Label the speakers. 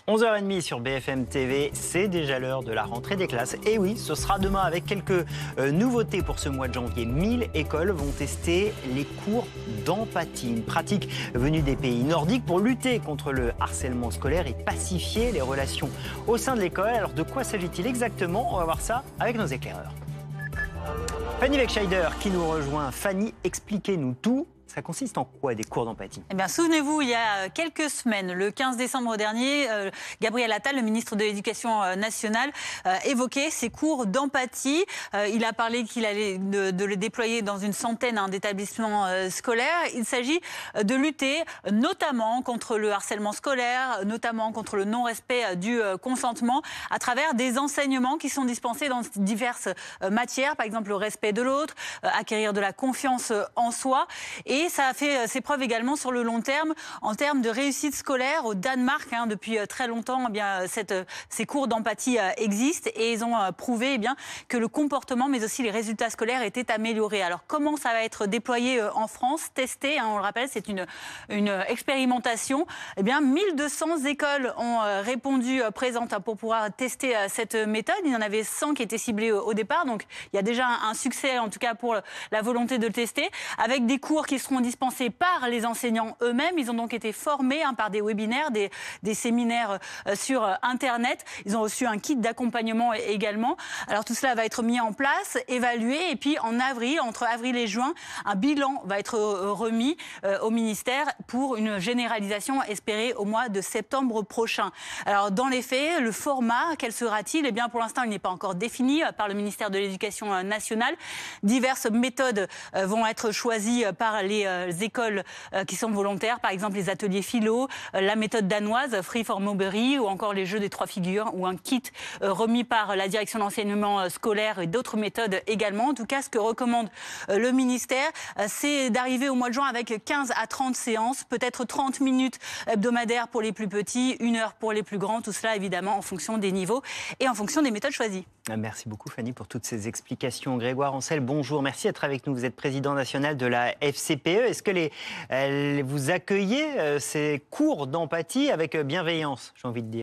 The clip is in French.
Speaker 1: 11h30 sur BFM TV, c'est déjà l'heure de la rentrée des classes. Et oui, ce sera demain avec quelques nouveautés pour ce mois de janvier. 1000 écoles vont tester les cours d'empathie, une pratique venue des pays nordiques pour lutter contre le harcèlement scolaire et pacifier les relations au sein de l'école. Alors de quoi s'agit-il exactement? On va voir ça avec nos éclaireurs. Fanny Weckscheider qui nous rejoint. Fanny, expliquez-nous tout. Ça consiste en quoi, des cours d'empathie?
Speaker 2: Eh bien, souvenez-vous, il y a quelques semaines, le 15 décembre dernier, Gabriel Attal, le ministre de l'Éducation nationale, évoquait ces cours d'empathie. Il a parlé qu'il allait de les déployer dans une centaine d'établissements scolaires. Il s'agit de lutter notamment contre le harcèlement scolaire, notamment contre le non-respect du consentement, à travers des enseignements qui sont dispensés dans diverses matières, par exemple le respect de l'autre, acquérir de la confiance en soi. Et ça a fait ses preuves également sur le long terme, en termes de réussite scolaire. Au Danemark, depuis très longtemps, ces cours d'empathie existent et ils ont prouvé que le comportement, mais aussi les résultats scolaires étaient améliorés. Alors comment ça va être déployé en France, testé, on le rappelle, c'est une expérimentation. 1200 écoles ont répondu présentes pour pouvoir tester cette méthode. Il y en avait 100 qui étaient ciblées au départ, donc il y a déjà un succès, en tout cas pour la volonté de le tester, avec des cours qui seront dispensés par les enseignants eux-mêmes. Ils ont donc été formés par des webinaires, des séminaires sur Internet. Ils ont reçu un kit d'accompagnement également. Alors tout cela va être mis en place, évalué, et puis en avril, entre avril et juin, un bilan va être remis au ministère pour une généralisation espérée au mois de septembre prochain. Alors dans les faits, le format, quel sera-t-il? Eh bien pour l'instant, il n'est pas encore défini par le ministère de l'Éducation nationale. Diverses méthodes vont être choisies par les écoles qui sont volontaires, par exemple les ateliers philo, la méthode danoise, Free for Mowbray, ou encore les jeux des 3 figures, ou un kit remis par la direction d'enseignement scolaire et d'autres méthodes également. En tout cas, ce que recommande le ministère, c'est d'arriver au mois de juin avec 15 à 30 séances, peut-être 30 minutes hebdomadaires pour les plus petits, 1 heure pour les plus grands, tout cela évidemment en fonction des niveaux et en fonction des méthodes choisies.
Speaker 1: Merci beaucoup Fanny pour toutes ces explications. Grégoire Ancel, bonjour, merci d'être avec nous. Vous êtes président national de la FCPE. Est-ce que vous accueillez ces cours d'empathie avec bienveillance, j'ai envie de dire?